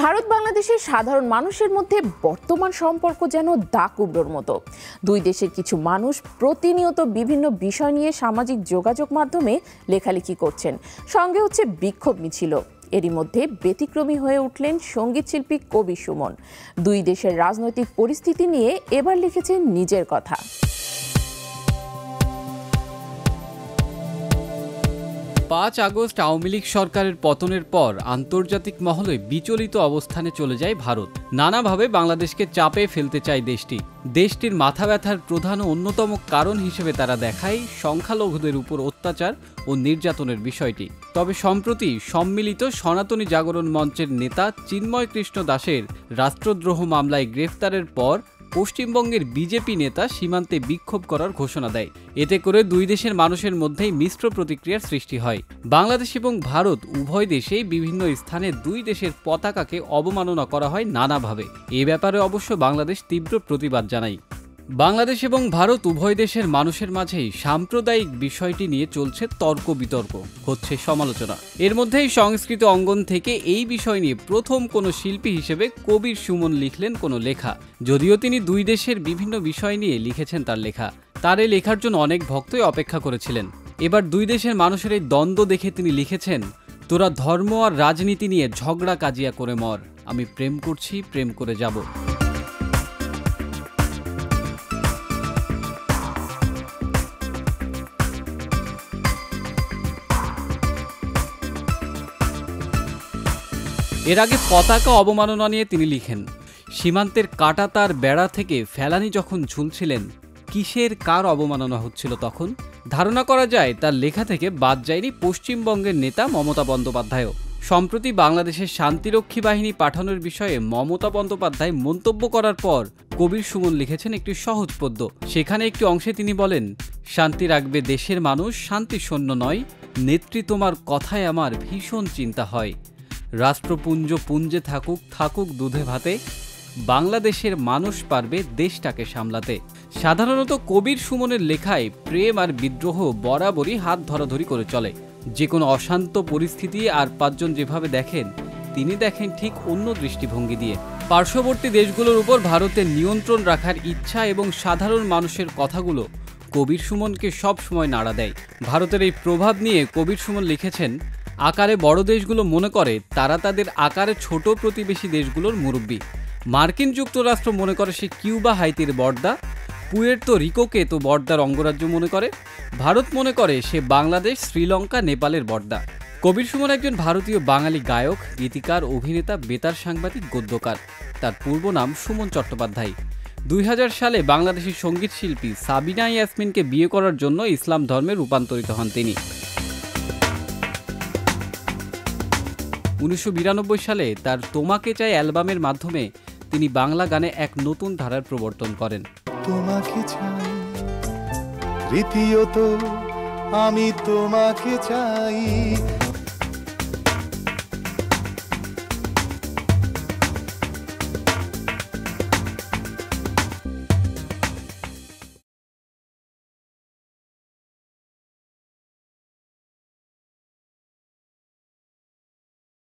ভারত বাংলাদেশের সাধারণ মানুষের মধ্যে বর্তমান সম্পর্ক যেন দা কুমড়োর মতো। দুই দেশের কিছু মানুষ প্রতিনিয়ত বিভিন্ন বিষয় নিয়ে সামাজিক যোগাযোগ মাধ্যমে লেখালেখি করছেন, সঙ্গে হচ্ছে বিক্ষোভ মিছিল। এরই মধ্যে ব্যতিক্রমী হয়ে উঠলেন সঙ্গীত শিল্পী কবির সুমন। দুই দেশের রাজনৈতিক পরিস্থিতি নিয়ে এবার লিখেছেন নিজের কথা। ৫ আগস্ট আওয়ামী লীগ সরকারের পতনের পর আন্তর্জাতিক মহলে বিচলিত অবস্থানে চলে যায় ভারত। নানাভাবে বাংলাদেশকে চাপে ফেলতে চায় দেশটির মাথা ব্যথার প্রধান ও অন্যতম কারণ হিসেবে তারা দেখায় সংখ্যালঘুদের উপর অত্যাচার ও নির্যাতনের বিষয়টি। তবে সম্প্রতি সম্মিলিত সনাতনী জাগরণ মঞ্চের নেতা চিন্ময় কৃষ্ণ দাসের রাষ্ট্রদ্রোহ মামলায় গ্রেফতারের পর পশ্চিমবঙ্গের বিজেপি নেতা সীমান্তে বিক্ষোভ করার ঘোষণা দেয়। এতে করে দুই দেশের মানুষের মধ্যেই মিশ্র প্রতিক্রিয়ার সৃষ্টি হয়। বাংলাদেশ এবং ভারত উভয় দেশেই বিভিন্ন স্থানে দুই দেশের পতাকাকে অবমাননা করা হয় নানাভাবে। এ ব্যাপারে অবশ্য বাংলাদেশ তীব্র প্রতিবাদ জানায়। বাংলাদেশ এবং ভারত উভয় দেশের মানুষের মাঝেই সাম্প্রদায়িক বিষয়টি নিয়ে চলছে তর্ক বিতর্ক, হচ্ছে সমালোচনা। এর মধ্যেই সংস্কৃত অঙ্গন থেকে এই বিষয় নিয়ে প্রথম কোনো শিল্পী হিসেবে কবির সুমন লিখলেন কোনো লেখা। যদিও তিনি দুই দেশের বিভিন্ন বিষয় নিয়ে লিখেছেন তার লেখা, তার এই লেখার জন্য অনেক ভক্তই অপেক্ষা করেছিলেন। এবার দুই দেশের মানুষের এই দ্বন্দ্ব দেখে তিনি লিখেছেন, তোরা ধর্ম আর রাজনীতি নিয়ে ঝগড়া কাজিয়া করে মর, আমি প্রেম করছি, প্রেম করে যাব। এর আগে পতাকা অবমাননা নিয়ে তিনি লিখেন, সীমান্তের কাঁটাতার বেড়া থেকে ফেলানি যখন ঝুলছিলেন, কিসের কার অবমাননা হচ্ছিল তখন? ধারণা করা যায় তার লেখা থেকে বাদ যায়নি পশ্চিমবঙ্গের নেতা মমতা বন্দ্যোপাধ্যায়ও। সম্প্রতি বাংলাদেশের শান্তিরক্ষী বাহিনী পাঠানোর বিষয়ে মমতা বন্দ্যোপাধ্যায় মন্তব্য করার পর কবির সুমন লিখেছেন একটি সহজ পদ্য। সেখানে একটি অংশে তিনি বলেন, শান্তি রাখবে দেশের মানুষ, শান্তি শূন্য নয়, নেত্রী তোমার কথায় আমার ভীষণ চিন্তা হয়, রাষ্ট্রপুঞ্জ পুঞ্জে থাকুক থাকুক দুধে ভাতে, বাংলাদেশের মানুষ পারবে দেশটাকে সামলাতে। সাধারণত কবির সুমনের লেখায় প্রেম আর বিদ্রোহ বরাবরই হাত ধরাধরি করে চলে। যে কোনো অশান্ত পরিস্থিতি আর পাঁচজন যেভাবে দেখেন, তিনি দেখেন ঠিক অন্য দৃষ্টিভঙ্গি দিয়ে। পার্শ্ববর্তী দেশগুলোর উপর ভারতের নিয়ন্ত্রণ রাখার ইচ্ছা এবং সাধারণ মানুষের কথাগুলো কবির সুমনকে সব সময় নাড়া দেয়। ভারতের এই প্রভাব নিয়ে কবির সুমন লিখেছেন, আকারে বড় দেশগুলো মনে করে তারা তাদের আকারে ছোট প্রতিবেশী দেশগুলোর মুরব্বী। মার্কিন যুক্তরাষ্ট্র মনে করে সে কিউবা হাইতির বর্দা, পুয়ের্তো রিকোকে তো বর্দার অঙ্গরাজ্য মনে করে। ভারত মনে করে সে বাংলাদেশ, শ্রীলঙ্কা, নেপালের বর্দা। কবির সুমন একজন ভারতীয় বাঙালি গায়ক, গীতিকার, অভিনেতা, বেতার সাংবাদিক, গদ্যকার। তার পূর্ব নাম সুমন চট্টোপাধ্যায়। 2000 সালে বাংলাদেশি সঙ্গীত শিল্পী সাবিনা ইয়াসমিনকে বিয়ে করার জন্য ইসলাম ধর্মে রূপান্তরিত হন তিনি। 1992 সালে তার তোমাকে চাই অ্যালবামের মাধ্যমে তিনি বাংলা গানে এক নতুন ধারার প্রবর্তন করেন। তোমাকে চাই, তৃতীয়ত আমি তোমাকে চাই,